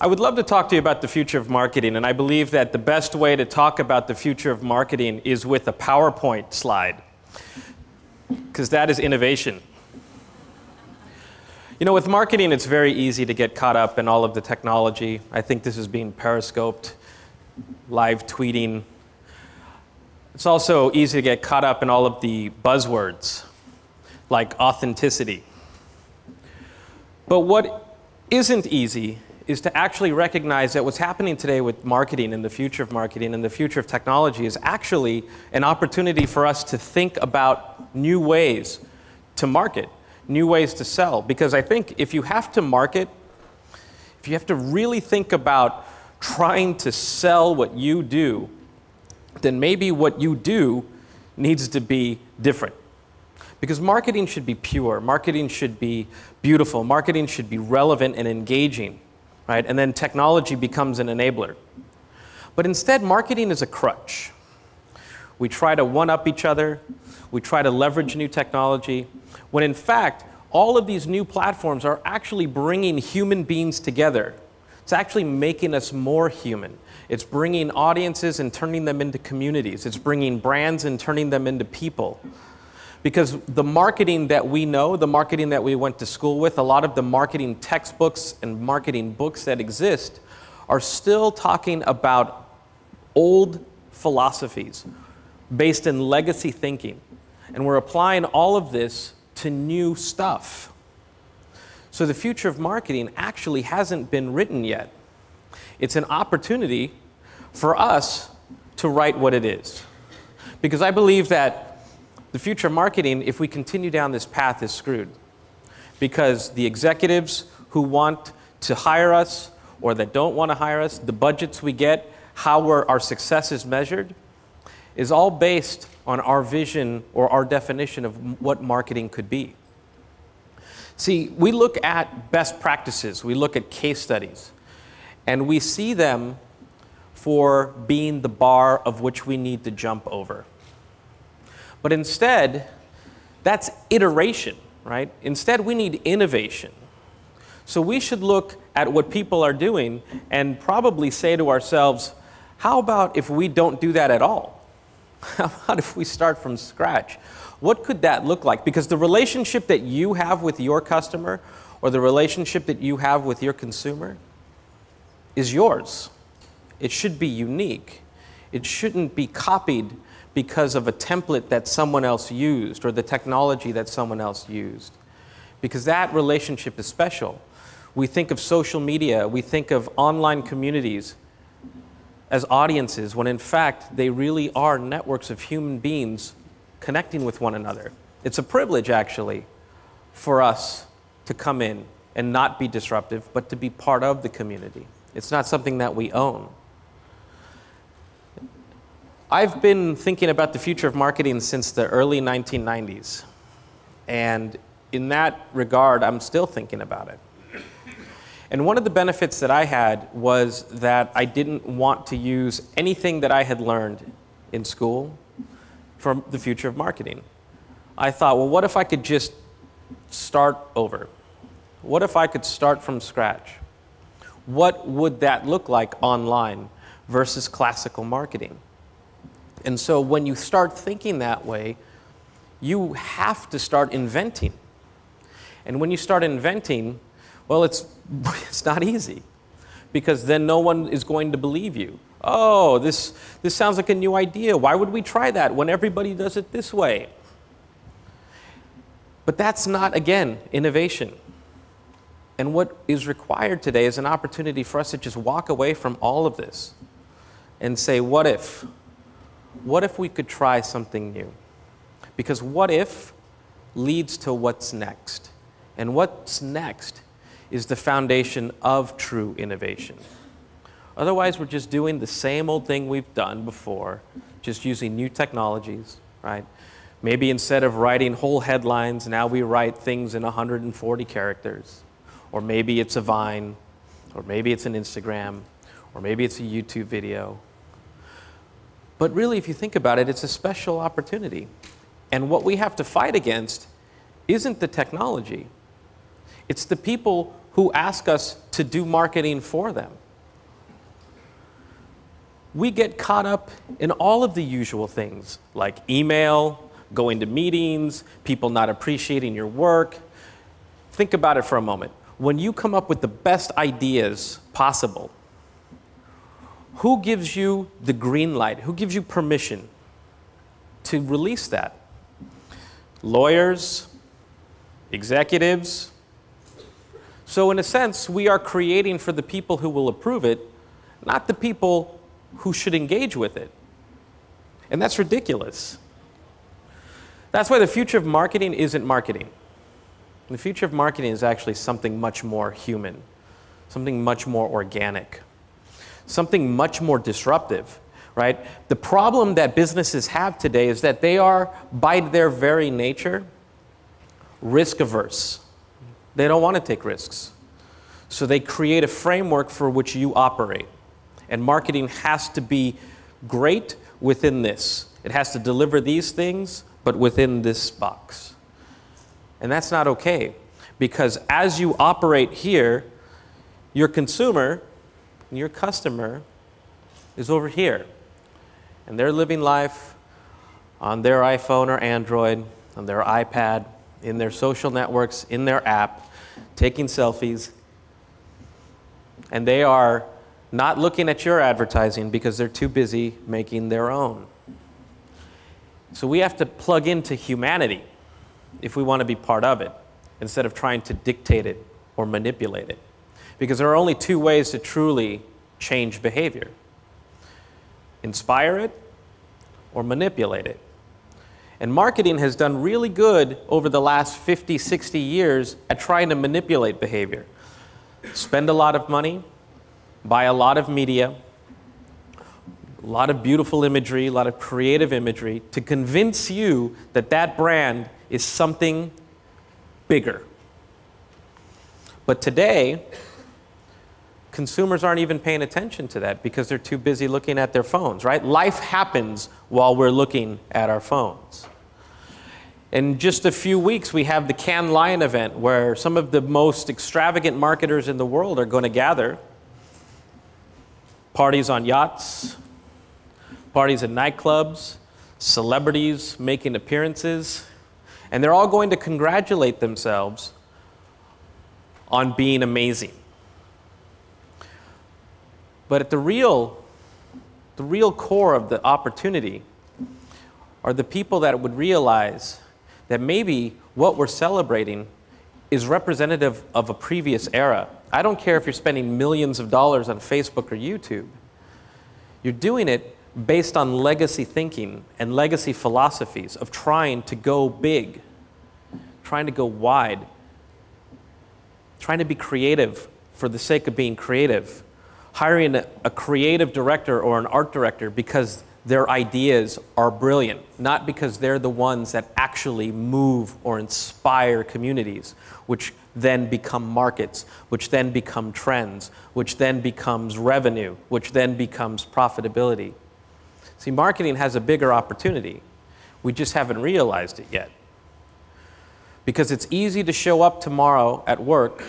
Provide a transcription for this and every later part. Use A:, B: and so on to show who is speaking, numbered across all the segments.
A: I would love to talk to you about the future of marketing, and I believe that the best way to talk about the future of marketing is with a PowerPoint slide, because that is innovation. You know, with marketing, it's very easy to get caught up in all of the technology. I think this is being periscoped, live tweeting. It's also easy to get caught up in all of the buzzwords, like authenticity. But what isn't easy is to actually recognize that what's happening today with marketing and the future of marketing and the future of technology is actually an opportunity for us to think about new ways to market, new ways to sell. Because I think if you have to market, if you have to really think about trying to sell what you do, then maybe what you do needs to be different. Because marketing should be pure, marketing should be beautiful, marketing should be relevant and engaging. Right? And then technology becomes an enabler. But instead, marketing is a crutch. We try to one-up each other. We try to leverage new technology, when in fact, all of these new platforms are actually bringing human beings together. It's actually making us more human. It's bringing audiences and turning them into communities. It's bringing brands and turning them into people. Because the marketing that we know, the marketing that we went to school with, a lot of the marketing textbooks and marketing books that exist are still talking about old philosophies based in legacy thinking. And we're applying all of this to new stuff. So the future of marketing actually hasn't been written yet. It's an opportunity for us to write what it is. Because I believe that the future of marketing, if we continue down this path, is screwed. Because the executives who want to hire us or that don't want to hire us, the budgets we get, how our success is measured, is all based on our vision or our definition of what marketing could be. See, we look at best practices, we look at case studies, and we see them for being the bar of which we need to jump over. But instead, that's iteration, right? Instead, we need innovation. So we should look at what people are doing and probably say to ourselves, how about if we don't do that at all? How about if we start from scratch? What could that look like? Because the relationship that you have with your customer or the relationship that you have with your consumer is yours. It should be unique. It shouldn't be copied because of a template that someone else used or the technology that someone else used. Because that relationship is special. We think of social media, we think of online communities as audiences, when in fact they really are networks of human beings connecting with one another. It's a privilege, actually, for us to come in and not be disruptive, but to be part of the community. It's not something that we own. I've been thinking about the future of marketing since the early 1990s. And in that regard, I'm still thinking about it. And one of the benefits that I had was that I didn't want to use anything that I had learned in school for the future of marketing. I thought, well, what if I could just start over? What if I could start from scratch? What would that look like online versus classical marketing? And so when you start thinking that way, you have to start inventing. And when you start inventing, well, it's not easy, because then no one is going to believe you. Oh, this sounds like a new idea. Why would we try that when everybody does it this way? But that's not, again, innovation. And what is required today is an opportunity for us to just walk away from all of this and say, what if? What if we could try something new? Because what if leads to what's next. And what's next is the foundation of true innovation. Otherwise, we're just doing the same old thing we've done before, just using new technologies, right? Maybe instead of writing whole headlines, now we write things in 140 characters. Or maybe it's a Vine, or maybe it's an Instagram, or maybe it's a YouTube video. But really, if you think about it, it's a special opportunity. And what we have to fight against isn't the technology. It's the people who ask us to do marketing for them. We get caught up in all of the usual things, like email, going to meetings, people not appreciating your work. Think about it for a moment. When you come up with the best ideas possible, who gives you the green light? Who gives you permission to release that? Lawyers, executives. So in a sense, we are creating for the people who will approve it, not the people who should engage with it. And that's ridiculous. That's why the future of marketing isn't marketing. The future of marketing is actually something much more human, something much more organic, something much more disruptive, right? The problem that businesses have today is that they are, by their very nature, risk averse. They don't want to take risks. So they create a framework for which you operate. And marketing has to be great within this. It has to deliver these things, but within this box. And that's not okay, because as you operate here, your consumer, your customer, is over here. And they're living life on their iPhone or Android, on their iPad, in their social networks, in their app, taking selfies. And they are not looking at your advertising because they're too busy making their own. So we have to plug into humanity if we want to be part of it, instead of trying to dictate it or manipulate it. Because there are only two ways to truly change behavior: inspire it or manipulate it. And marketing has done really good over the last 50, 60 years at trying to manipulate behavior. Spend a lot of money, buy a lot of media, a lot of beautiful imagery, a lot of creative imagery to convince you that that brand is something bigger. But today, consumers aren't even paying attention to that because they're too busy looking at their phones, right? Life happens while we're looking at our phones. In just a few weeks, we have the Cannes Lion event where some of the most extravagant marketers in the world are going to gather. Parties on yachts, parties at nightclubs, celebrities making appearances, and they're all going to congratulate themselves on being amazing. But at the real core of the opportunity are the people that would realize that maybe what we're celebrating is representative of a previous era. I don't care if you're spending millions of dollars on Facebook or YouTube. You're doing it based on legacy thinking and legacy philosophies of trying to go big, trying to go wide, trying to be creative for the sake of being creative, hiring a creative director or an art director because their ideas are brilliant, not because they're the ones that actually move or inspire communities, which then become markets, which then become trends, which then becomes revenue, which then becomes profitability. See, marketing has a bigger opportunity. We just haven't realized it yet. Because it's easy to show up tomorrow at work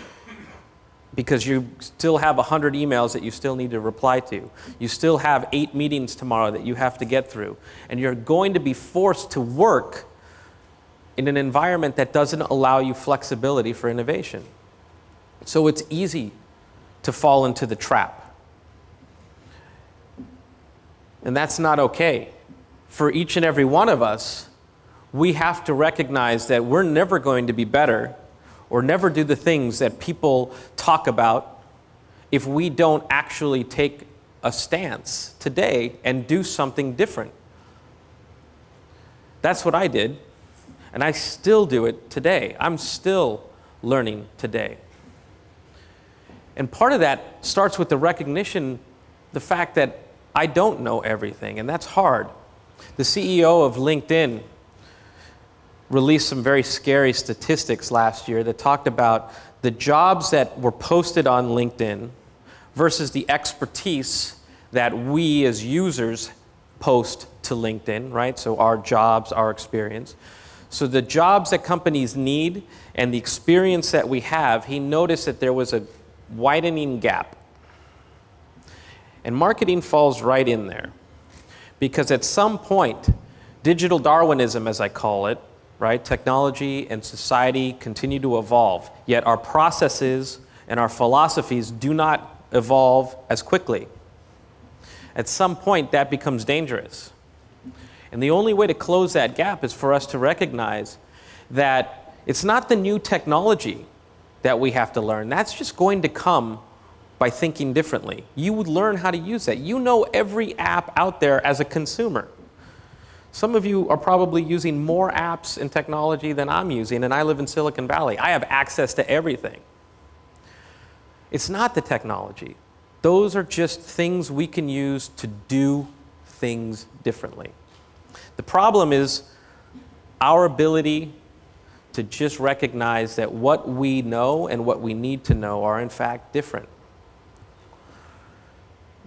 A: because you still have 100 emails that you still need to reply to. You still have 8 meetings tomorrow that you have to get through. And you're going to be forced to work in an environment that doesn't allow you flexibility for innovation. So it's easy to fall into the trap. And that's not okay. For each and every one of us, we have to recognize that we're never going to be better or never do the things that people talk about if we don't actually take a stance today and do something different. That's what I did, and I still do it today. I'm still learning today. And part of that starts with the recognition, the fact that I don't know everything, and that's hard. The CEO of LinkedIn released some very scary statistics last year that talked about the jobs that were posted on LinkedIn versus the expertise that we as users post to LinkedIn, right? So our jobs, our experience. So the jobs that companies need and the experience that we have, he noticed that there was a widening gap. And marketing falls right in there. Because at some point, digital Darwinism, as I call it, right, technology and society continue to evolve, yet our processes and our philosophies do not evolve as quickly. At some point, that becomes dangerous. And the only way to close that gap is for us to recognize that it's not the new technology that we have to learn. That's just going to come by thinking differently. You would learn how to use that. You know every app out there as a consumer. Some of you are probably using more apps and technology than I'm using, and I live in Silicon Valley. I have access to everything. It's not the technology. Those are just things we can use to do things differently. The problem is our ability to just recognize that what we know and what we need to know are in fact different.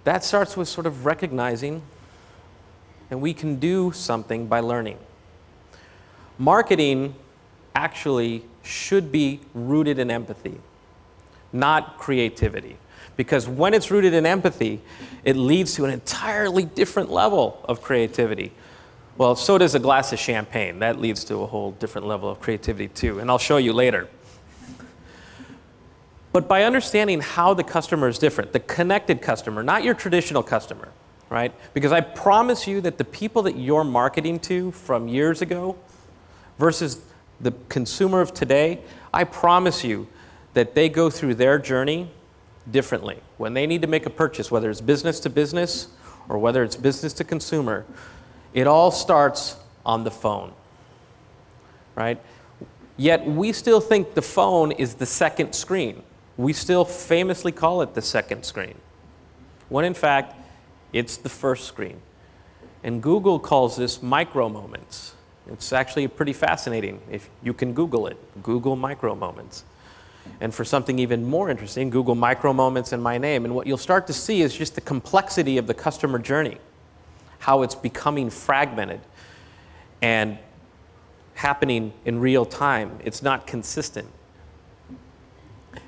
A: That starts with sort of recognizing, and we can do something by learning. Marketing actually should be rooted in empathy, not creativity. Because when it's rooted in empathy, it leads to an entirely different level of creativity. Well, so does a glass of champagne. That leads to a whole different level of creativity too, and I'll show you later. But by understanding how the customer is different, the connected customer, not your traditional customer, right? Because I promise you that the people that you're marketing to from years ago versus the consumer of today, I promise you that they go through their journey differently. When they need to make a purchase, whether it's business to business or whether it's business to consumer, it all starts on the phone, right? Yet we still think the phone is the second screen. We still famously call it the second screen, when in fact, it's the first screen. And Google calls this micro moments. It's actually pretty fascinating. If you can Google it, Google micro moments. And for something even more interesting, Google micro moments and my name. And what you'll start to see is just the complexity of the customer journey, how it's becoming fragmented and happening in real time. It's not consistent.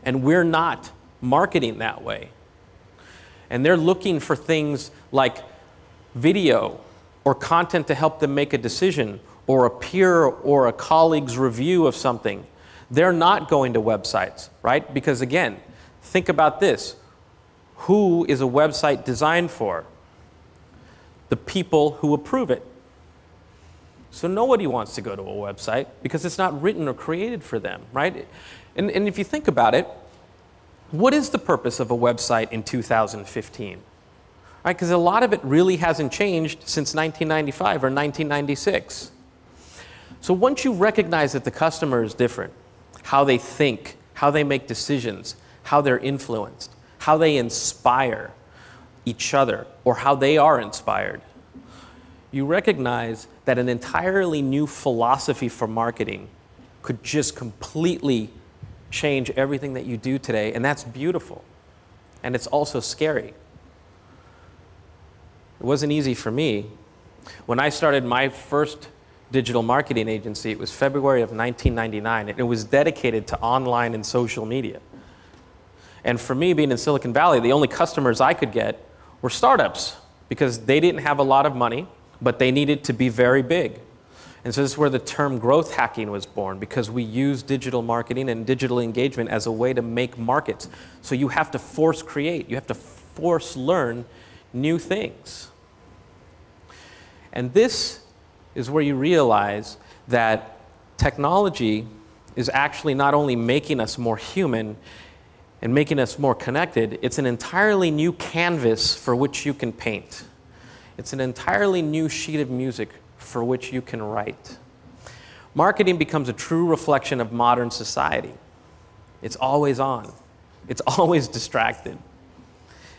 A: And we're not marketing that way. And they're looking for things like video or content to help them make a decision, or a peer or a colleague's review of something. They're not going to websites, right? Because again, think about this. Who is a website designed for? The people who approve it. So nobody wants to go to a website because it's not written or created for them, right? And if you think about it, what is the purpose of a website in 2015? Right, because a lot of it really hasn't changed since 1995 or 1996. So once you recognize that the customer is different, how they think, how they make decisions, how they're influenced, how they inspire each other, or how they are inspired, you recognize that an entirely new philosophy for marketing could just completely change everything that you do today, and that's beautiful. And it's also scary. It wasn't easy for me. When I started my first digital marketing agency, it was February of 1999, and it was dedicated to online and social media. And for me, being in Silicon Valley, the only customers I could get were startups, because they didn't have a lot of money, but they needed to be very big. And so this is where the term growth hacking was born, because we use digital marketing and digital engagement as a way to make markets. So you have to force create, you have to force learn new things. And this is where you realize that technology is actually not only making us more human and making us more connected, it's an entirely new canvas for which you can paint. It's an entirely new sheet of music for which you can write. Marketing becomes a true reflection of modern society. It's always on. It's always distracted.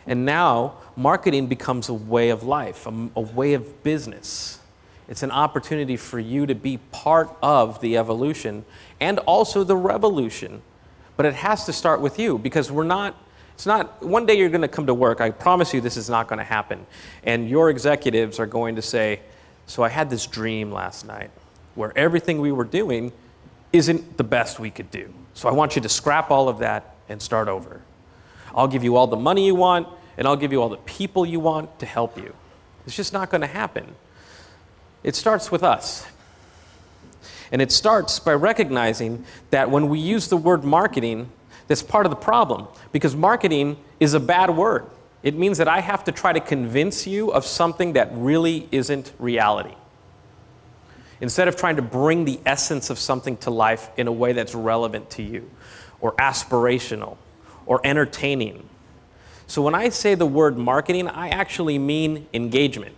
A: And now, marketing becomes a way of life, a way of business. It's an opportunity for you to be part of the evolution and also the revolution. But it has to start with you, because it's not, one day you're going to come to work, I promise you this is not going to happen, and your executives are going to say, so I had this dream last night. where everything we were doing isn't the best we could do. So I want you to scrap all of that and start over. I'll give you all the money you want, and I'll give you all the people you want to help you. It's just not going to happen. It starts with us. And it starts by recognizing that when we use the word marketing, that's part of the problem, because marketing is a bad word. It means that I have to try to convince you of something that really isn't reality, instead of trying to bring the essence of something to life in a way that's relevant to you, or aspirational, or entertaining. So when I say the word marketing, I actually mean engagement.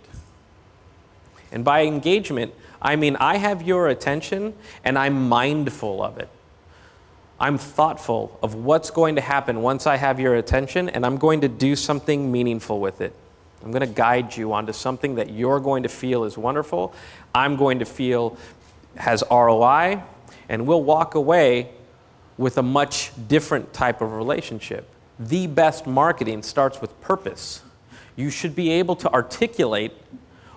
A: And by engagement, I mean I have your attention and I'm mindful of it. I'm thoughtful of what's going to happen once I have your attention, and I'm going to do something meaningful with it. I'm going to guide you onto something that you're going to feel is wonderful, I'm going to feel has ROI, and we'll walk away with a much different type of relationship. The best marketing starts with purpose. You should be able to articulate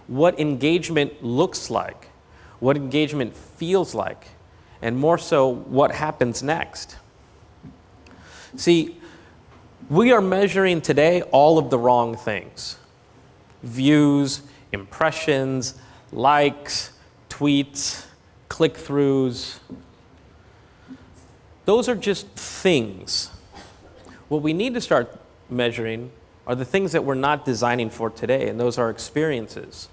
A: what engagement looks like, what engagement feels like, and more so, what happens next. See, we are measuring today all of the wrong things. Views, impressions, likes, tweets, click-throughs. Those are just things. What we need to start measuring are the things that we're not designing for today, and those are experiences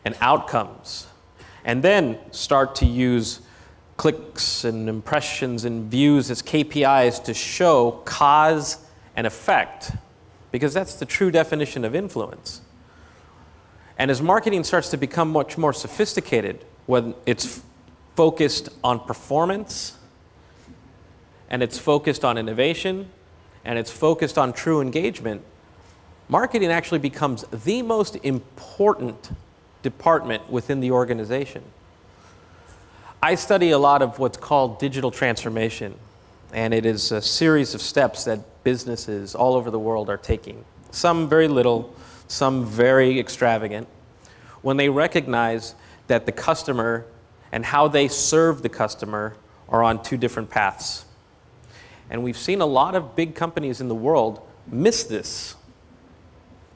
A: and outcomes. And then start to use clicks and impressions and views as KPIs to show cause and effect, because that's the true definition of influence. And as marketing starts to become much more sophisticated, when it's focused on performance, and it's focused on innovation, and it's focused on true engagement, marketing actually becomes the most important department within the organization. I study a lot of what's called digital transformation, and it is a series of steps that businesses all over the world are taking. Some very little, some very extravagant, when they recognize that the customer and how they serve the customer are on two different paths. And we've seen a lot of big companies in the world miss this.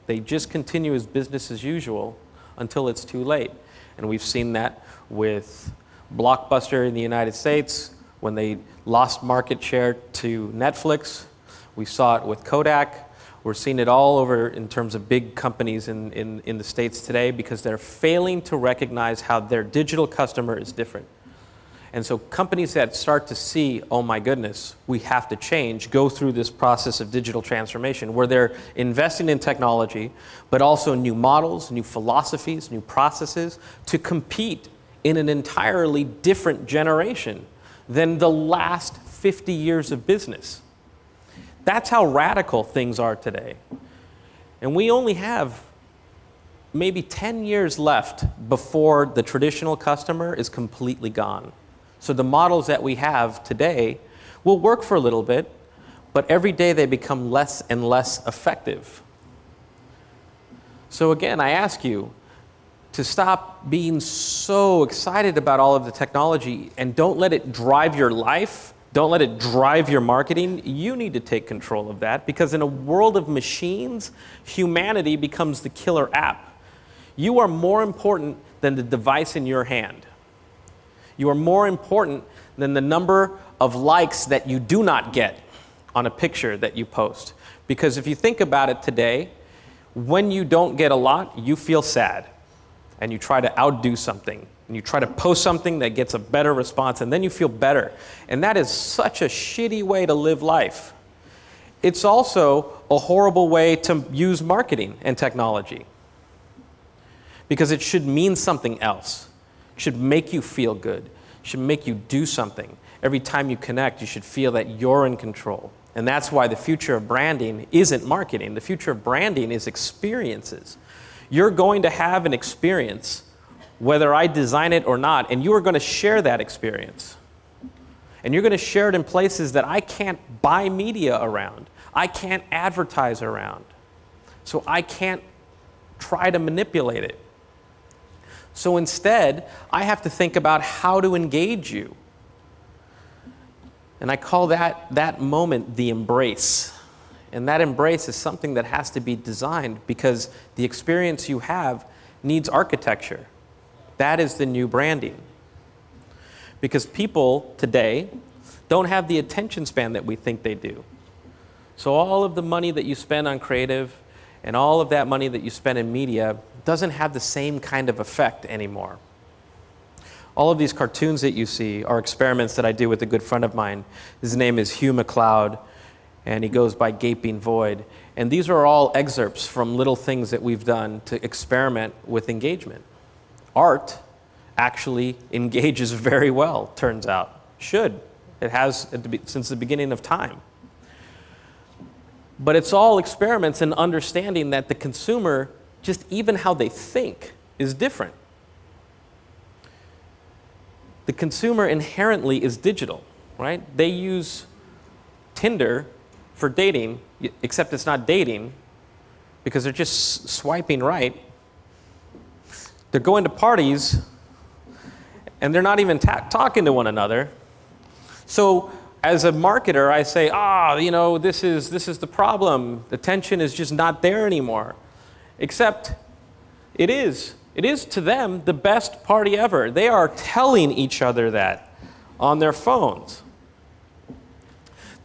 A: They just continue as business as usual until it's too late. And we've seen that with Blockbuster in the United States, when they lost market share to Netflix. We saw it with Kodak. We're seeing it all over in terms of big companies in the States today, because they're failing to recognize how their digital customer is different. And so companies that start to see, oh my goodness, we have to change, go through this process of digital transformation where they're investing in technology, but also new models, new philosophies, new processes to compete in an entirely different generation than the last 50 years of business. That's how radical things are today. And we only have maybe 10 years left before the traditional customer is completely gone. So the models that we have today will work for a little bit, but every day they become less and less effective. So again, I ask you to stop being so excited about all of the technology and don't let it drive your life. Don't let it drive your marketing. You need to take control of that, because in a world of machines, humanity becomes the killer app. You are more important than the device in your hand. You are more important than the number of likes that you do not get on a picture that you post. Because if you think about it today, when you don't get a lot, you feel sad. And you try to outdo something. And you try to post something that gets a better response, and then you feel better. And that is such a shitty way to live life. It's also a horrible way to use marketing and technology, because it should mean something else. It should make you feel good. It should make you do something. Every time you connect, you should feel that you're in control. And that's why the future of branding isn't marketing. The future of branding is experiences. You're going to have an experience, whether I design it or not, and you are going to share that experience. And you're going to share it in places that I can't buy media around. I can't advertise around. So I can't try to manipulate it. So instead, I have to think about how to engage you. And I call that moment the embrace. And that embrace is something that has to be designed because the experience you have needs architecture. That is the new branding. Because people today don't have the attention span that we think they do. So all of the money that you spend on creative and all of that money that you spend in media doesn't have the same kind of effect anymore. All of these cartoons that you see are experiments that I do with a good friend of mine. His name is Hugh McLeod, and he goes by Gaping Void. And these are all excerpts from little things that we've done to experiment with engagement. Art actually engages very well, turns out. Should. It has since the beginning of time. But it's all experiments in understanding that the consumer, just even how they think, is different. The consumer inherently is digital, right? They use Tinder for dating, except it's not dating because they're just swiping right. They're going to parties and they're not even talking to one another. So as a marketer, I say, this is the problem. The tension is just not there anymore. Except it is. It is to them the best party ever. They are telling each other that on their phones.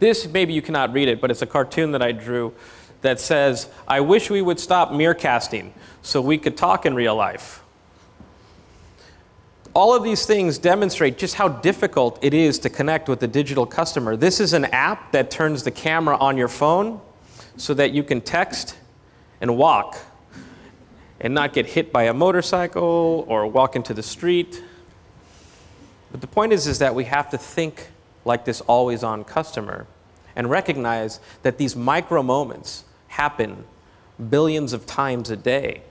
A: This, maybe you cannot read it, but it's a cartoon that I drew that says, I wish we would stop mirrorcasting so we could talk in real life. All of these things demonstrate just how difficult it is to connect with the digital customer. This is an app that turns the camera on your phone so that you can text and walk and not get hit by a motorcycle or walk into the street. But the point is that we have to think like this always-on customer and recognize that these micro moments happen billions of times a day.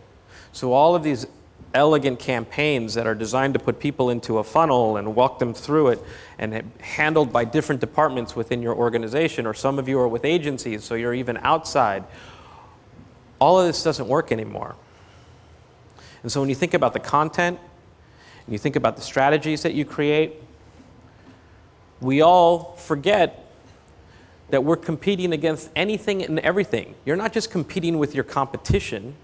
A: So all of these elegant campaigns that are designed to put people into a funnel and walk them through it and handled by different departments within your organization, or some of you are with agencies, so you're even outside, all of this doesn't work anymore. And so when you think about the content, and you think about the strategies that you create, we all forget that we're competing against anything and everything. You're not just competing with your competition,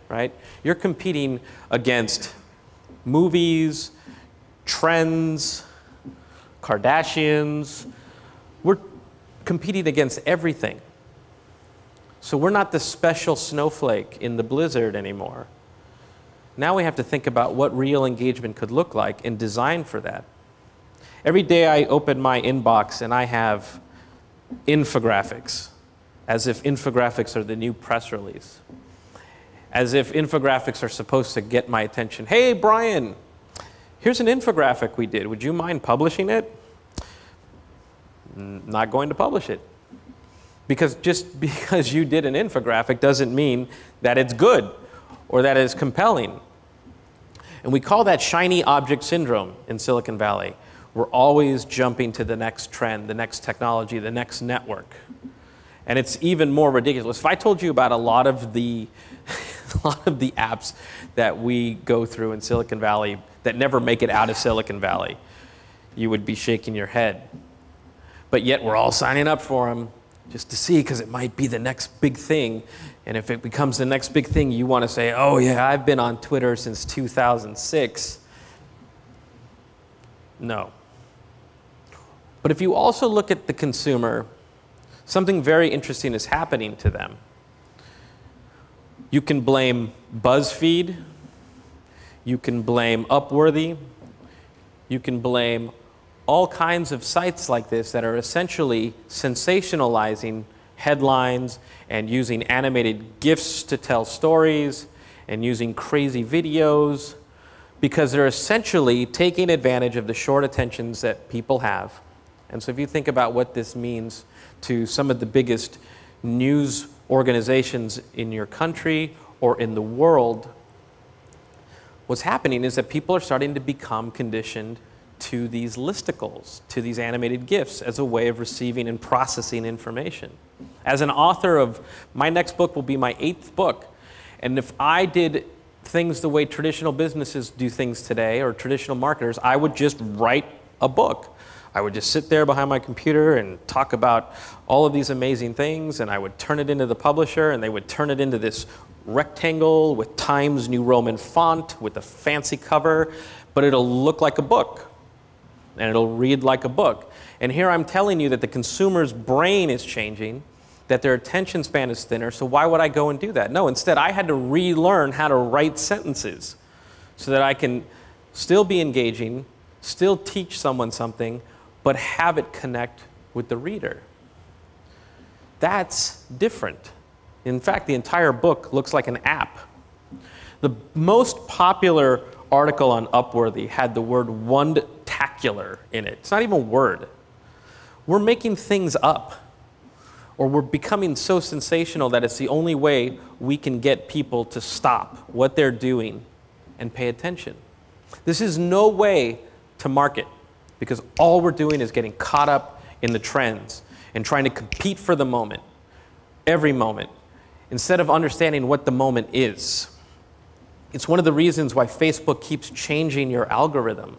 A: right? You're competing against movies, trends, Kardashians. We're competing against everything. So we're not the special snowflake in the blizzard anymore. Now we have to think about what real engagement could look like and design for that. Every day I open my inbox and I have infographics, as if infographics are the new press release. As if infographics are supposed to get my attention. Hey, Brian, here's an infographic we did. Would you mind publishing it? Not going to publish it. Because just because you did an infographic doesn't mean that it's good or that it's compelling. And we call that shiny object syndrome in Silicon Valley. We're always jumping to the next trend, the next technology, the next network. And it's even more ridiculous. If I told you about a lot of the apps that we go through in Silicon Valley that never make it out of Silicon Valley, you would be shaking your head. But yet we're all signing up for them just to see, because it might be the next big thing. And if it becomes the next big thing, you want to say, oh yeah, I've been on Twitter since 2006. No. But if you also look at the consumer, something very interesting is happening to them. You can blame BuzzFeed, you can blame Upworthy, you can blame all kinds of sites like this that are essentially sensationalizing headlines and using animated GIFs to tell stories and using crazy videos, because they're essentially taking advantage of the short attentions that people have. And so if you think about what this means to some of the biggest news organizations in your country or in the world, what's happening is that people are starting to become conditioned to these listicles, to these animated GIFs as a way of receiving and processing information. As an author of, my next book will be my 8th book, and if I did things the way traditional businesses do things today, or traditional marketers, I would just write a book. I would just sit there behind my computer and talk about all of these amazing things, and I would turn it into the publisher, and they would turn it into this rectangle with Times New Roman font with a fancy cover, but it'll look like a book, and it'll read like a book. And here I'm telling you that the consumer's brain is changing, that their attention span is thinner, so why would I go and do that? No, instead I had to relearn how to write sentences so that I can still be engaging, still teach someone something, but have it connect with the reader. That's different. In fact, the entire book looks like an app. The most popular article on Upworthy had the word "wontacular" in it. It's not even a word. We're making things up, or we're becoming so sensational that it's the only way we can get people to stop what they're doing and pay attention. This is no way to market, because all we're doing is getting caught up in the trends and trying to compete for the moment, every moment, instead of understanding what the moment is. It's one of the reasons why Facebook keeps changing your algorithm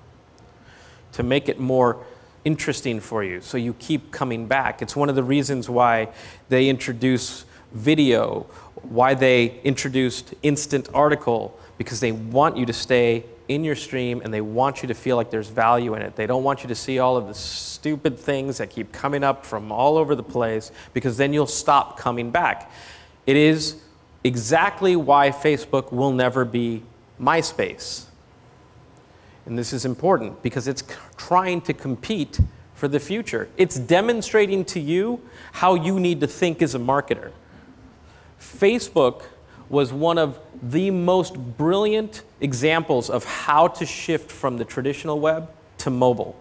A: to make it more interesting for you, so you keep coming back. It's one of the reasons why they introduce video, why they introduced instant article, because they want you to stay in your stream and they want you to feel like there's value in it. They don't want you to see all of the stupid things that keep coming up from all over the place, because then you'll stop coming back. It is exactly why Facebook will never be MySpace. And this is important because it's trying to compete for the future. It's demonstrating to you how you need to think as a marketer. Facebook was one of the most brilliant examples of how to shift from the traditional web to mobile.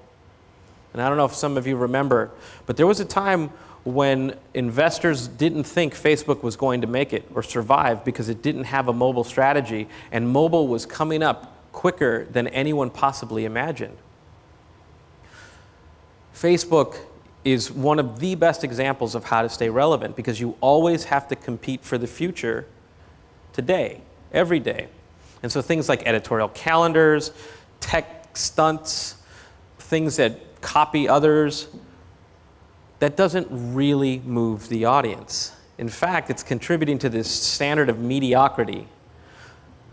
A: And I don't know if some of you remember, but there was a time when investors didn't think Facebook was going to make it or survive because it didn't have a mobile strategy, and mobile was coming up quicker than anyone possibly imagined. Facebook is one of the best examples of how to stay relevant, because you always have to compete for the future today, every day. And so things like editorial calendars, tech stunts, things that copy others, that doesn't really move the audience. In fact, it's contributing to this standard of mediocrity,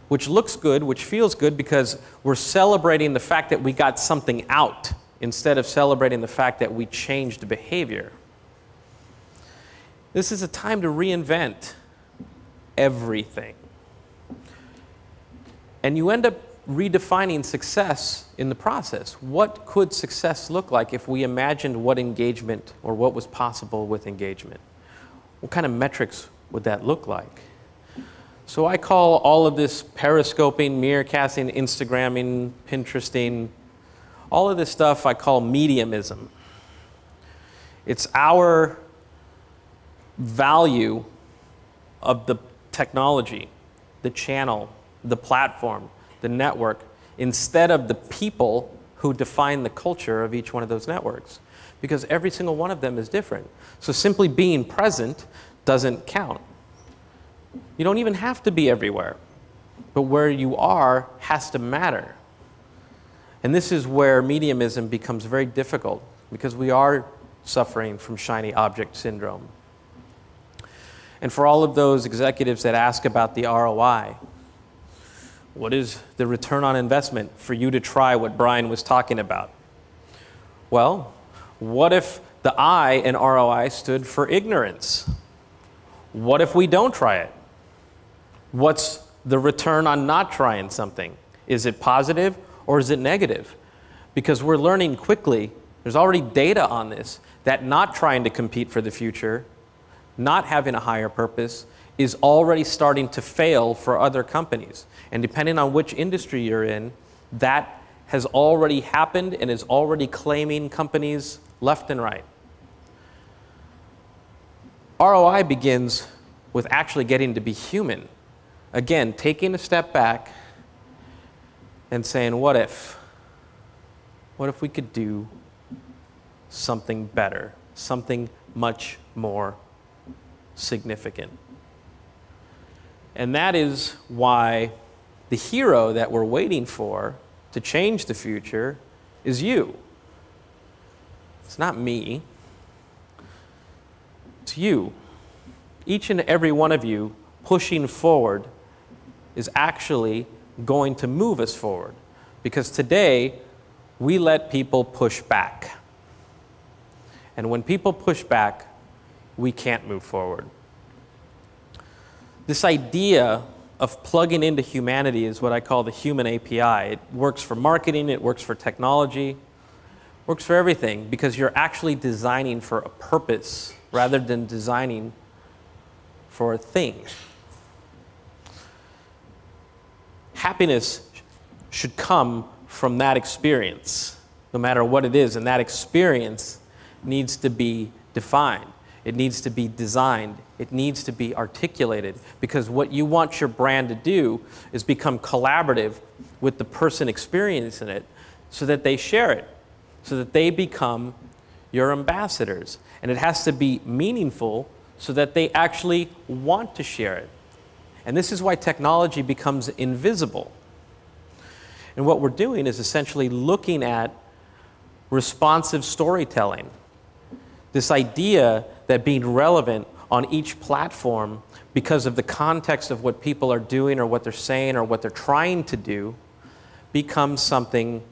A: which looks good, which feels good, because we're celebrating the fact that we got something out instead of celebrating the fact that we changed behavior. This is a time to reinvent everything. And you end up redefining success in the process. What could success look like if we imagined what engagement, or what was possible with engagement? What kind of metrics would that look like? So I call all of this periscoping, mirrorcasting, Instagramming, Pinteresting, all of this stuff I call mediumism. It's our value of the technology, the channel, the platform, the network, instead of the people who define the culture of each one of those networks. Because every single one of them is different. So simply being present doesn't count. You don't even have to be everywhere. But where you are has to matter. And this is where mediumism becomes very difficult, because we are suffering from shiny object syndrome. And for all of those executives that ask about the ROI, what is the return on investment for you to try what Brian was talking about? Well, what if the I in ROI stood for ignorance? What if we don't try it? What's the return on not trying something? Is it positive or is it negative? Because we're learning quickly, there's already data on this, that not trying to compete for the future, not having a higher purpose, is already starting to fail for other companies. And depending on which industry you're in, that has already happened and is already claiming companies left and right. ROI begins with actually getting to be human. Again, taking a step back and saying, what if? What if we could do something better, something much more significant? And that is why The hero that we're waiting for to change the future is you. It's not me. It's you. Each and every one of you pushing forward is actually going to move us forward. Because today, we let people push back. And when people push back, we can't move forward. This idea of plugging into humanity is what I call the human API. It works for marketing, it works for technology, works for everything, because you're actually designing for a purpose rather than designing for a thing. Happiness should come from that experience, no matter what it is, and that experience needs to be defined. It needs to be designed. It needs to be articulated, because what you want your brand to do is become collaborative with the person experiencing it so that they share it, so that they become your ambassadors. And it has to be meaningful so that they actually want to share it. And this is why technology becomes invisible. And what we're doing is essentially looking at responsive storytelling. This idea that being relevant on each platform because of the context of what people are doing or what they're saying or what they're trying to do becomes something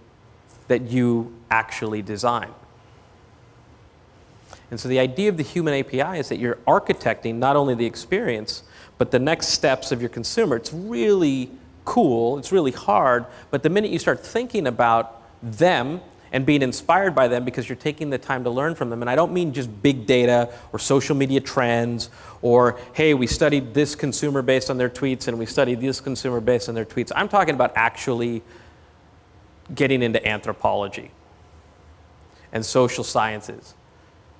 A: that you actually design. And so the idea of the human API is that you're architecting not only the experience, but the next steps of your consumer. It's really cool, it's really hard, but the minute you start thinking about them and being inspired by them because you're taking the time to learn from them, and I don't mean just big data or social media trends or, hey, we studied this consumer based on their tweets and we studied this consumer based on their tweets. I'm talking about actually getting into anthropology and social sciences,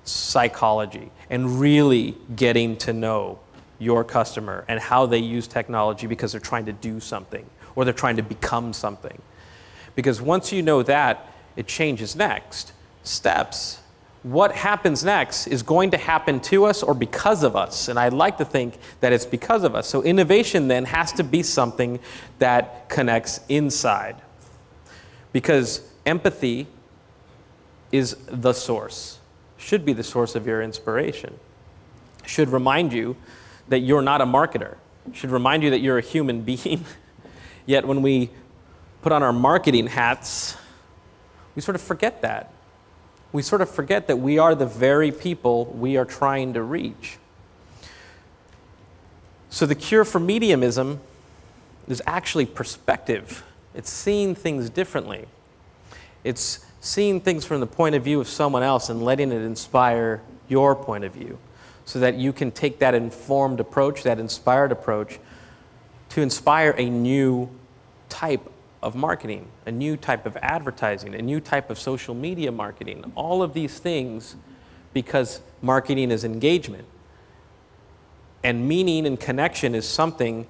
A: psychology, and really getting to know your customer and how they use technology because they're trying to do something or they're trying to become something. Because once you know that, it changes next steps. What happens next is going to happen to us or because of us, and I'd like to think that it's because of us. So innovation then has to be something that connects inside, because empathy is the source, should be the source of your inspiration, should remind you that you're not a marketer, should remind you that you're a human being. Yet when we put on our marketing hats, we sort of forget that. We sort of forget that we are the very people we are trying to reach. So the cure for mediumism is actually perspective. It's seeing things differently. It's seeing things from the point of view of someone else and letting it inspire your point of view so that you can take that informed approach, that inspired approach, to inspire a new type of marketing, a new type of advertising, a new type of social media marketing, all of these things, because marketing is engagement. And meaning and connection is something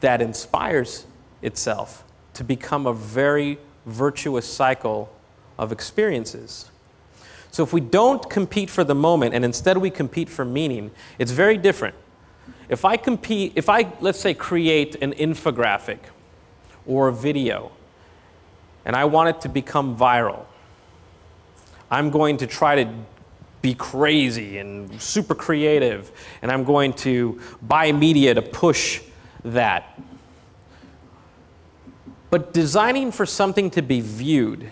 A: that inspires itself to become a very virtuous cycle of experiences. So if we don't compete for the moment and instead we compete for meaning, it's very different. If I, let's say, create an infographic or a video, and I want it to become viral, I'm going to try to be crazy and super creative, and I'm going to buy media to push that. But designing for something to be viewed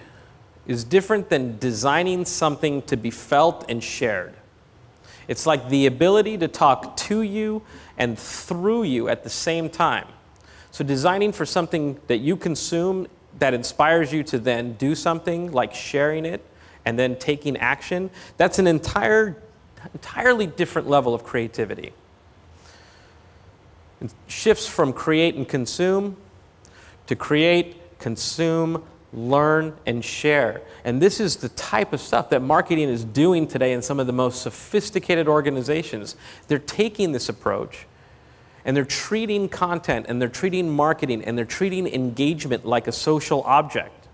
A: is different than designing something to be felt and shared. It's like the ability to talk to you and through you at the same time. So designing for something that you consume that inspires you to then do something, like sharing it and then taking action, that's an entirely different level of creativity. It shifts from create and consume to create, consume, learn, and share. And this is the type of stuff that marketing is doing today in some of the most sophisticated organizations. They're taking this approach and they're treating content and they're treating marketing and they're treating engagement like a social object.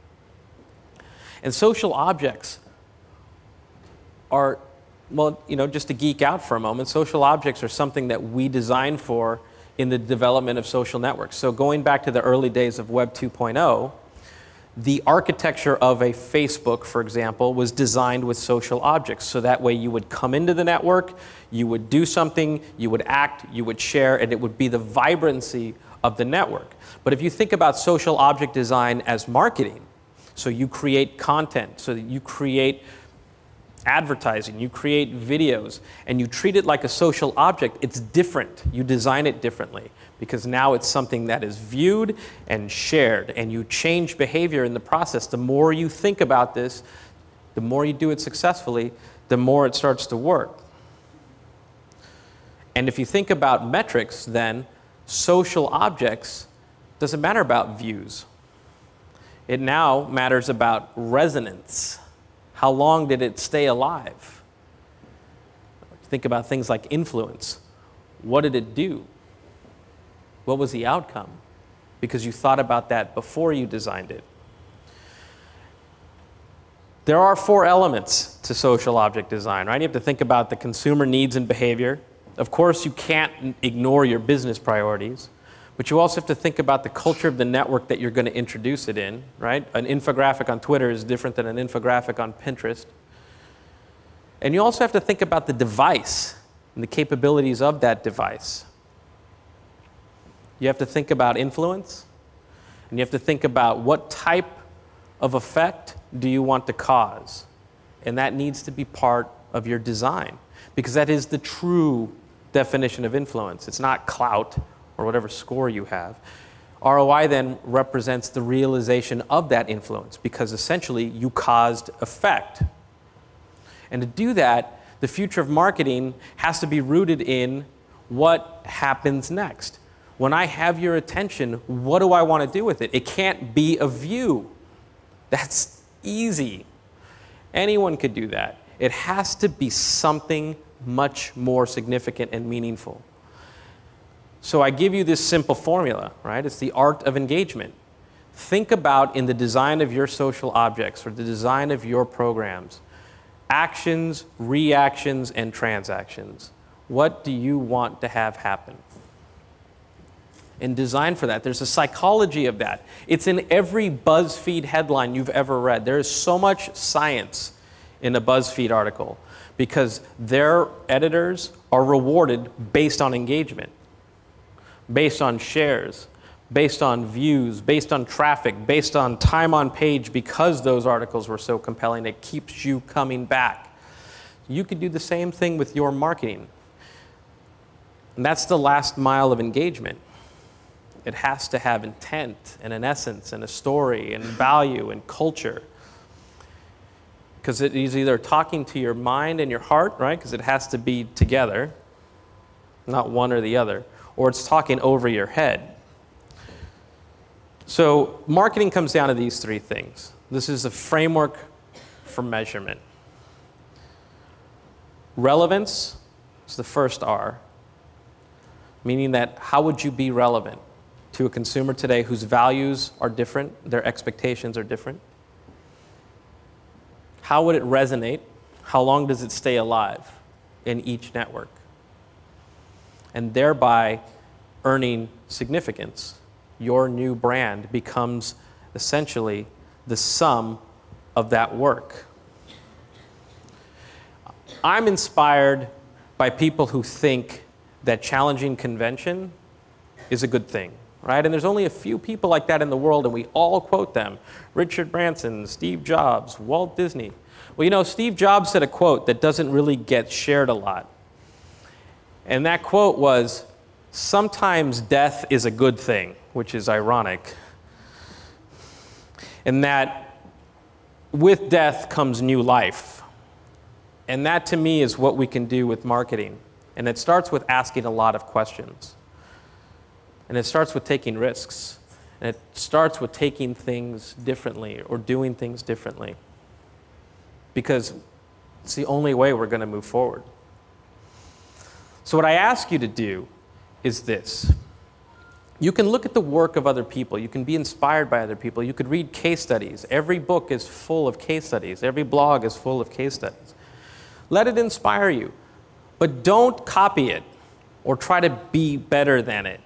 A: And social objects are, well, just to geek out for a moment, social objects are something that we design for in the development of social networks. So going back to the early days of Web 2.0, the architecture of a Facebook, for example, was designed with social objects. So that way you would come into the network, you would do something, you would act, you would share, and it would be the vibrancy of the network. But if you think about social object design as marketing, so you create content, so that you create advertising, you create videos, and you treat it like a social object, it's different. You design it differently because now it's something that is viewed and shared, and you change behavior in the process. The more you think about this, the more you do it successfully, the more it starts to work. And if you think about metrics, then social objects doesn't matter about views. It now matters about resonance. How long did it stay alive? Think about things like influence. What did it do? What was the outcome? Because you thought about that before you designed it. There are 4 elements to social object design, right? You have to think about the consumer needs and behavior. Of course, you can't ignore your business priorities, but you also have to think about the culture of the network that you're going to introduce it in, right? An infographic on Twitter is different than an infographic on Pinterest. And you also have to think about the device and the capabilities of that device. You have to think about influence, and you have to think about what type of effect do you want to cause. And that needs to be part of your design, because that is the true definition of influence. It's not clout or whatever score you have. ROI then represents the realization of that influence, because essentially you caused effect. And to do that, the future of marketing has to be rooted in what happens next. When I have your attention, what do I want to do with it? It can't be a view. That's easy. Anyone could do that. It has to be something much more significant and meaningful. So I give you this simple formula, right? It's the art of engagement. Think about, in the design of your social objects or the design of your programs, actions, reactions, and transactions. What do you want to have happen? And design for that. There's a psychology of that. It's in every BuzzFeed headline you've ever read. There is so much science in a BuzzFeed article because their editors are rewarded based on engagement, based on shares, based on views, based on traffic, based on time on page. Because those articles were so compelling, it keeps you coming back. You could do the same thing with your marketing. And that's the last mile of engagement. It has to have intent and an essence and a story and value and culture. Because it is either talking to your mind and your heart, right? Because it has to be together, not one or the other. Or it's talking over your head. So marketing comes down to these 3 things. This is a framework for measurement. Relevance is the first R, meaning that how would you be relevant to a consumer today whose values are different, their expectations are different? How would it resonate? How long does it stay alive in each network? And thereby earning significance. Your new brand becomes essentially the sum of that work. I'm inspired by people who think that challenging convention is a good thing, right? And there's only a few people like that in the world, and we all quote them. Richard Branson, Steve Jobs, Walt Disney. Well, you know, Steve Jobs said a quote that doesn't really get shared a lot. And that quote was, "Sometimes death is a good thing," which is ironic. And that with death comes new life. And that, to me, is what we can do with marketing. And it starts with asking a lot of questions. And it starts with taking risks. And it starts with taking things differently or doing things differently. Because it's the only way we're going to move forward. So what I ask you to do is this. You can look at the work of other people. You can be inspired by other people. You could read case studies. Every book is full of case studies. Every blog is full of case studies. Let it inspire you. But don't copy it or try to be better than it.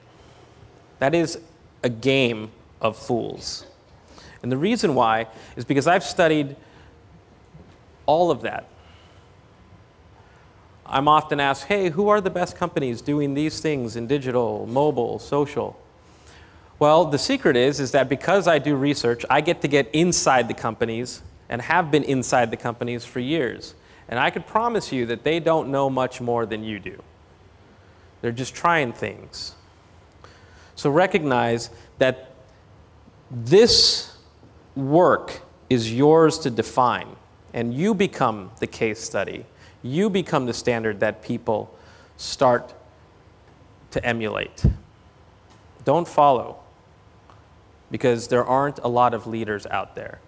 A: That is a game of fools. And the reason why is because I've studied all of that. I'm often asked, hey, who are the best companies doing these things in digital, mobile, social? Well, the secret is that because I do research, I get to get inside the companies and have been inside the companies for years. And I could promise you that they don't know much more than you do. They're just trying things. So recognize that this work is yours to define, and you become the case study. You become the standard that people start to emulate. Don't follow, because there aren't a lot of leaders out there.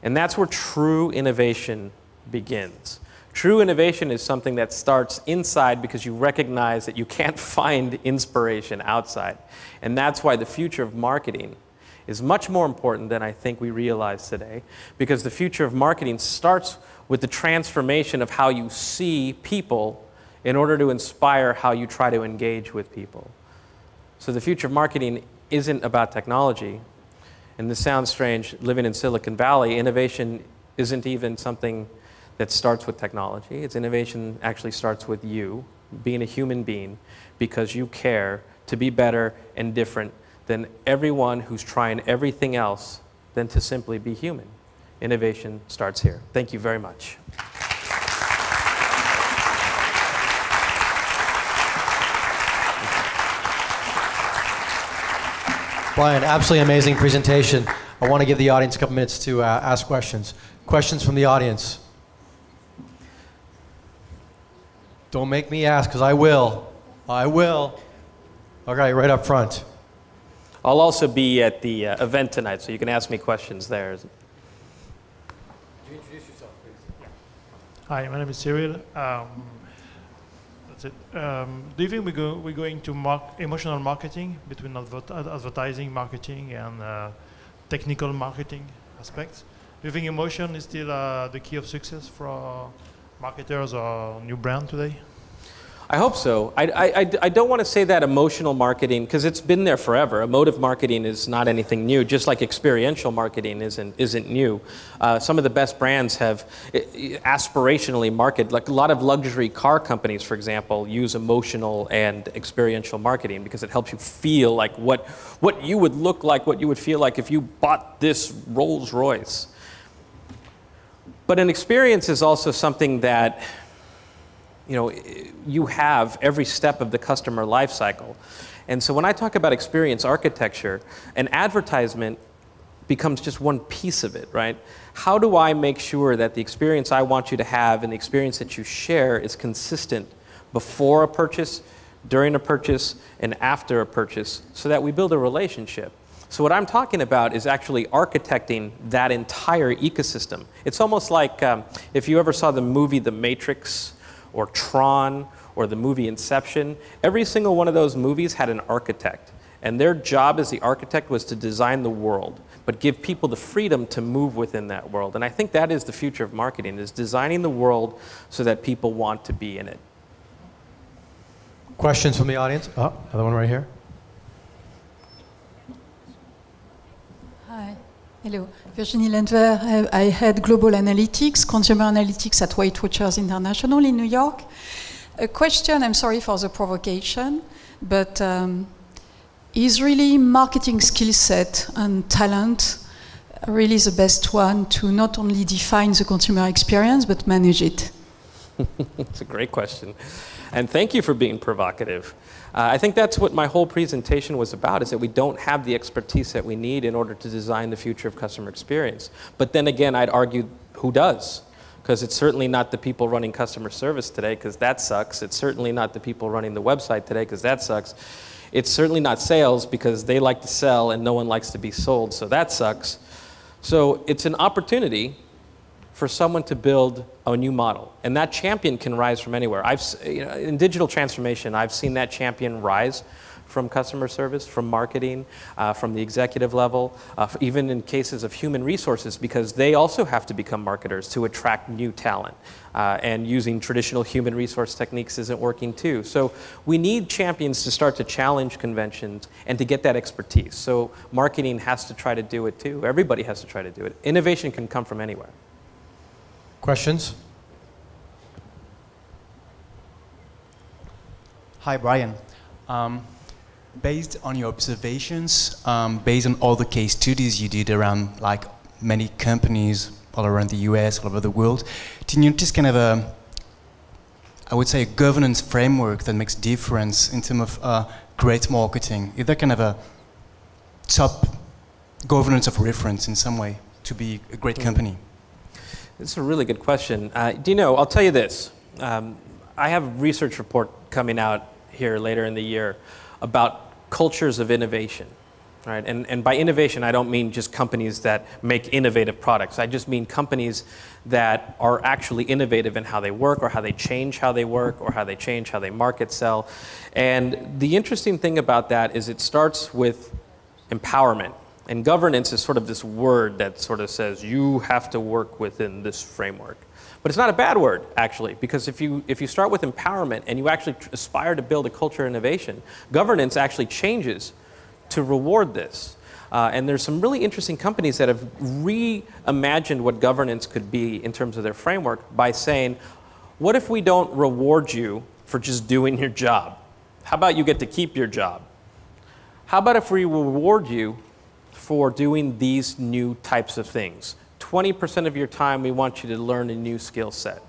A: And that's where true innovation begins. True innovation is something that starts inside because you recognize that you can't find inspiration outside. And that's why the future of marketing is much more important than I think we realize today, because the future of marketing starts with the transformation of how you see people in order to inspire how you try to engage with people. So the future of marketing isn't about technology. And this sounds strange, living in Silicon Valley, innovation isn't even something that starts with technology. Its innovation actually starts with you, being a human being, because you care to be better and different than everyone who's trying everything else than to simply be human. Innovation starts here. Thank you very much.
B: Brian, absolutely amazing presentation. I want to give the audience a couple minutes to ask questions. Questions from the audience? Don't make me ask, because I will. I will. Okay, right up front.
A: I'll also be at the event tonight, so you can ask me questions there.
C: Could you introduce yourself, please? Hi, my name is Cyril. That's it. Do you think we're going to emotional marketing between advertising, marketing, and technical marketing aspects? Do you think emotion is still the key of success for marketers or new brand today?
A: I hope so. I don't want to say that emotional marketing, because it's been there forever. Emotive marketing is not anything new, just like experiential marketing isn't new. Some of the best brands have aspirationally marketed, like a lot of luxury car companies, for example, use emotional and experiential marketing because it helps you feel like what you would look like, what you would feel like if you bought this Rolls Royce. But an experience is also something that you have every step of the customer life cycle. And so when I talk about experience architecture, an advertisement becomes just one piece of it, right? How do I make sure that the experience I want you to have and the experience that you share is consistent before a purchase, during a purchase, and after a purchase, so that we build a relationship? So what I'm talking about is actually architecting that entire ecosystem. It's almost like if you ever saw the movie The Matrix, or Tron, or the movie Inception, every single one of those movies had an architect. And their job as the architect was to design the world, but give people the freedom to move within that world. And I think that is the future of marketing, is designing the world so that people want to be in it.
B: Questions from the audience? Oh, another one right here.
D: Hi. Hello, Virginie Lendver. I head Global Analytics, Consumer Analytics at Weight Watchers International in New York. A question, I'm sorry for the provocation, but is really marketing skill set and talent really the best one to not only define the consumer experience, but manage it?
A: It's a great question. And thank you for being provocative. I think that's what my whole presentation was about, is that we don't have the expertise that we need in order to design the future of customer experience. But then again, I'd argue, who does? Because it's certainly not the people running customer service today, because that sucks. It's certainly not the people running the website today, because that sucks. It's certainly not sales, because they like to sell and no one likes to be sold, so that sucks. So it's an opportunity for someone to build a new model. And that champion can rise from anywhere. In digital transformation, I've seen that champion rise from customer service, from marketing, from the executive level, even in cases of human resources, because they also have to become marketers to attract new talent. And using traditional human resource techniques isn't working too. So we need champions to start to challenge conventions and to get that expertise. So marketing has to try to do it too. Everybody has to try to do it. Innovation can come from anywhere.
B: Questions?
E: Hi, Brian. Based on your observations, based on all the case studies you did around like many companies all around the US, all over the world, do you notice kind of a, I would say, a governance framework that makes difference in terms of great marketing? Is there kind of a top governance of reference in some way to be a great company?
A: This is a really good question. Do you know, I'll tell you this. I have a research report coming out here later in the year about cultures of innovation. Right? And by innovation, I don't mean just companies that make innovative products. I just mean companies that are actually innovative in how they work, or how they change how they work, or how they change how they market, sell. And the interesting thing about that is it starts with empowerment. And governance is sort of this word that sort of says you have to work within this framework. But it's not a bad word, actually, because if you start with empowerment and you actually aspire to build a culture of innovation, governance actually changes to reward this. And there's some really interesting companies that have reimagined what governance could be in terms of their framework by saying, what if we don't reward you for just doing your job? How about you get to keep your job? How about if we reward you for doing these new types of things? 20% of your time, we want you to learn a new skill set.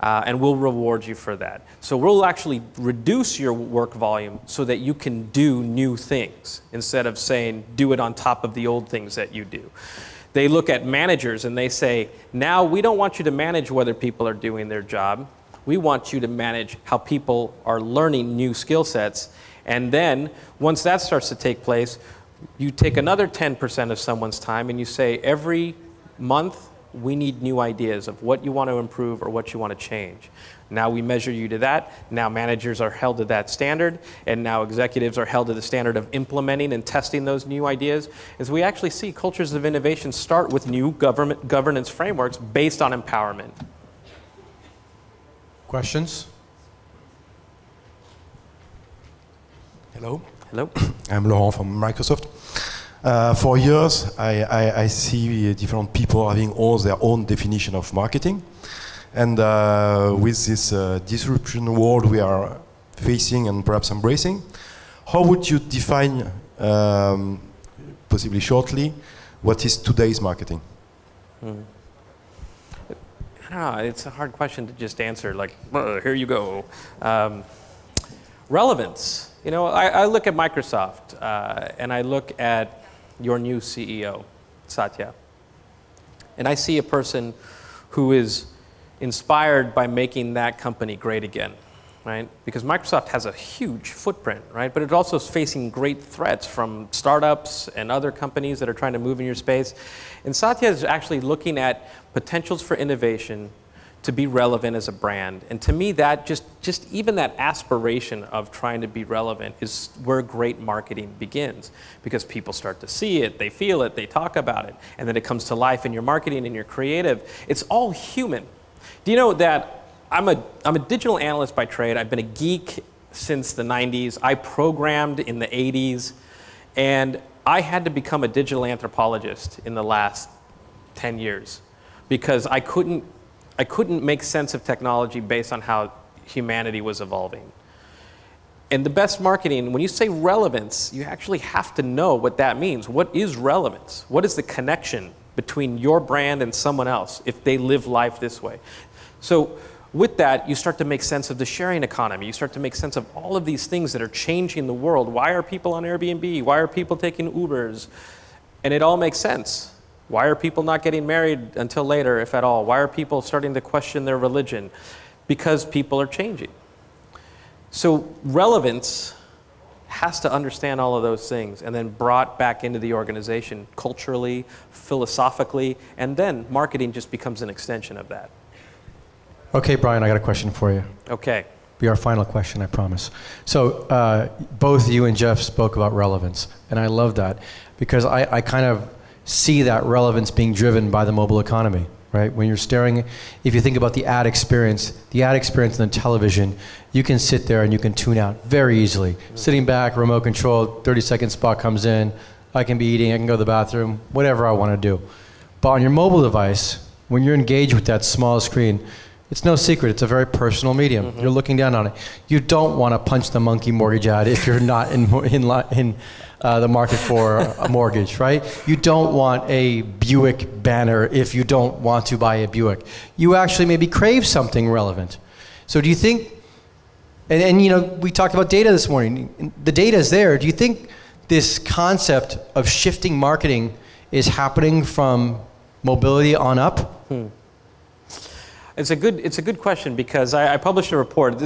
A: And we'll reward you for that. So we'll actually reduce your work volume so that you can do new things instead of saying, do it on top of the old things that you do. They look at managers and they say, now we don't want you to manage whether people are doing their job. We want you to manage how people are learning new skill sets. And then once that starts to take place, you take another 10% of someone's time and you say, every month, we need new ideas of what you want to improve or what you want to change. Now we measure you to that. Now managers are held to that standard, and now executives are held to the standard of implementing and testing those new ideas. As we actually see cultures of innovation start with new governance frameworks based on empowerment.
B: Questions?
F: Hello.
A: Hello.
F: I'm Laurent from Microsoft. For years, I see different people having all their own definition of marketing. And with this disruption world we are facing and perhaps embracing, how would you define, possibly shortly, what is today's marketing?
A: I don't know, it's a hard question to just answer, like, here you go. Relevance. You know, I look at Microsoft and I look at your new CEO, Satya. And I see a person who is inspired by making that company great again, right? Because Microsoft has a huge footprint, right? But it also is facing great threats from startups and other companies that are trying to move in your space. And Satya is actually looking at potentials for innovation to be relevant as a brand. And to me, that just even that aspiration of trying to be relevant is where great marketing begins, because people start to see it, they feel it, they talk about it, and then it comes to life in your marketing and your creative. It's all human. Do you know that I'm a digital analyst by trade? I've been a geek since the 90s. I programmed in the 80s, and I had to become a digital anthropologist in the last 10 years because I couldn't make sense of technology based on how humanity was evolving. And the best marketing, when you say relevance, you actually have to know what that means. What is relevance? What is the connection between your brand and someone else if they live life this way? So with that, you start to make sense of the sharing economy. You start to make sense of all of these things that are changing the world. Why are people on Airbnb? Why are people taking Ubers? And it all makes sense. Why are people not getting married until later, if at all? Why are people starting to question their religion? Because people are changing. So relevance has to understand all of those things and then brought back into the organization culturally, philosophically, and then marketing just becomes an extension of that.
B: Okay, Brian, I got a question for you.
A: Okay.
B: be our final question, I promise. So both you and Jeff spoke about relevance, and I love that because I kind of see that relevance being driven by the mobile economy, right? When you're staring, if you think about the ad experience on television, you can sit there and you can tune out very easily. Sitting back, remote control, 30-second spot comes in, I can be eating, I can go to the bathroom, whatever I want to do. But on your mobile device, when you're engaged with that small screen, it's no secret, it's a very personal medium. You're looking down on it. You don't want to punch the monkey mortgage ad if you're not in the market for a mortgage, right? You don't want a Buick banner if you don't want to buy a Buick. You actually maybe crave something relevant. So do you think, and you know, we talked about data this morning. The data is there. Do you think this concept of shifting marketing is happening from mobility on up?
A: It's a good question because I published a report.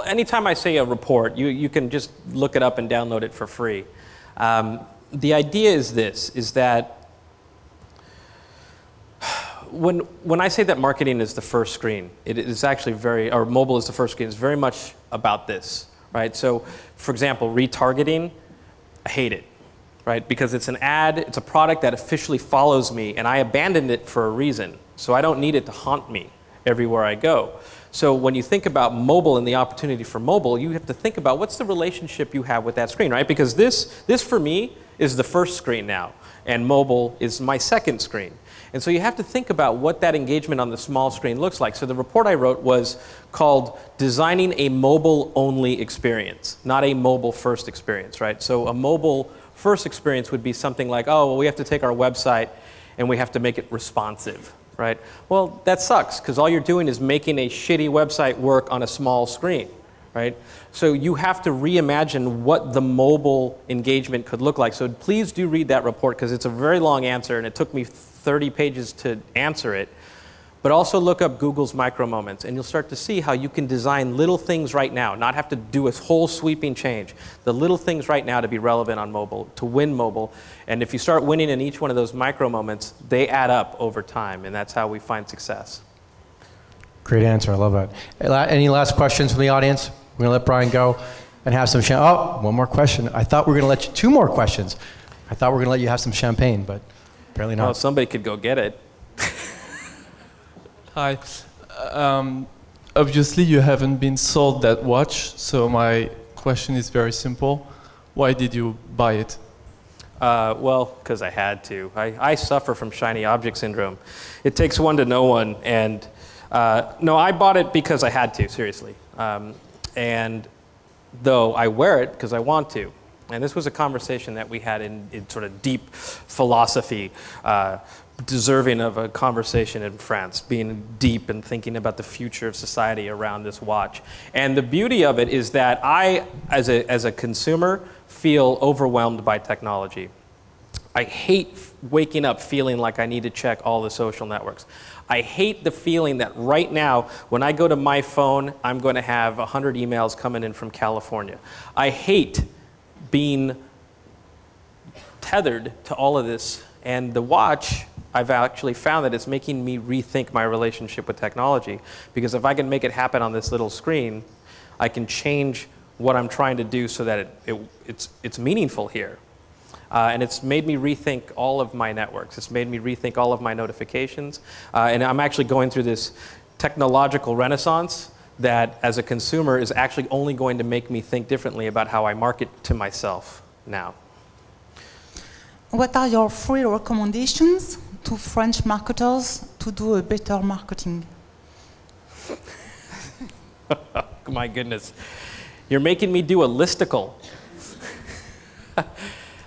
A: Anytime I say a report, you can just look it up and download it for free. The idea is this, is that when I say that marketing is the first screen, it is actually or mobile is the first screen, it's very much about this, right? So, for example, retargeting, I hate it, right? Because it's an ad, it's a product that officially follows me, and I abandoned it for a reason. So I don't need it to haunt me everywhere I go. So when you think about mobile and the opportunity for mobile, you have to think about what's the relationship you have with that screen, right? Because this for me is the first screen now, and mobile is my second screen. And so you have to think about what that engagement on the small screen looks like. So the report I wrote was called Designing a Mobile-Only Experience, not a mobile-first experience, right? So a mobile-first experience would be something like, oh, well, we have to take our website and we have to make it responsive, right? Well, that sucks, because all you're doing is making a shitty website work on a small screen, right? So you have to reimagine what the mobile engagement could look like. So please do read that report, because it's a very long answer, and it took me 30 pages to answer it. But also look up Google's micro moments, and you'll start to see how you can design little things right now, not have to do a whole sweeping change. The little things right now to be relevant on mobile, to win mobile. And if you start winning in each one of those micro moments, they add up over time, and that's how we find success.
B: Great answer, I love that. Any last questions from the audience? We're gonna let Brian go and have some one more question. I thought we were gonna let you, 2 more questions. I thought we were gonna let you have some champagne, but apparently not.
A: Well, somebody could go get it.
G: Hi. Obviously, you haven't been sold that watch, so my question is very simple. Why did you buy it?
A: Well, because I had to. I suffer from shiny object syndrome. It takes one to know one, and no, I bought it because I had to, seriously. And though I wear it because I want to. And this was a conversation that we had in sort of deep philosophy, deserving of a conversation in France, being deep and thinking about the future of society around this watch. And the beauty of it is that I, as a consumer, feel overwhelmed by technology. I hate waking up feeling like I need to check all the social networks. I hate the feeling that right now, when I go to my phone, I'm going to have 100 emails coming in from California. I hate being tethered to all of this. And the watch, I've actually found that it's making me rethink my relationship with technology. Because if I can make it happen on this little screen, I can change what I'm trying to do so that it's meaningful here. And it's made me rethink all of my networks. It's made me rethink all of my notifications. And I'm actually going through this technological renaissance that, as a consumer, is actually only going to make me think differently about how I market to myself now.
H: What are your 3 recommendations to French marketers to do a better marketing?
A: My goodness. You're making me do a listicle.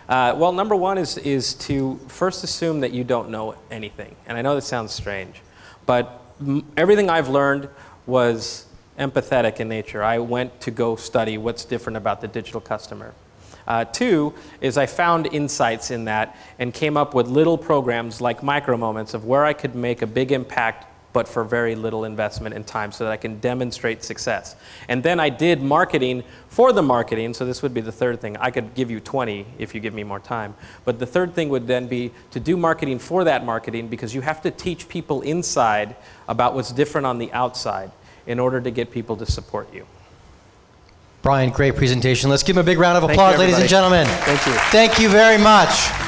A: Well, number 1 is to first assume that you don't know anything. And I know this sounds strange, but everything I've learned was empathetic in nature. I went to go study what's different about the digital customer. 2 is I found insights in that and came up with little programs like micro moments of where I could make a big impact but for very little investment and time so that I can demonstrate success. And then I did marketing for the marketing, so this would be the 3rd thing. I could give you 20 if you give me more time. But the 3rd thing would then be to do marketing for that marketing, because you have to teach people inside about what's different on the outside in order to get people to support you.
B: Brian, great presentation. Let's give him a big round of
A: Thank
B: applause,
A: you,
B: ladies and
A: everybody.
B: gentlemen.
A: Thank you.
B: Thank you very much.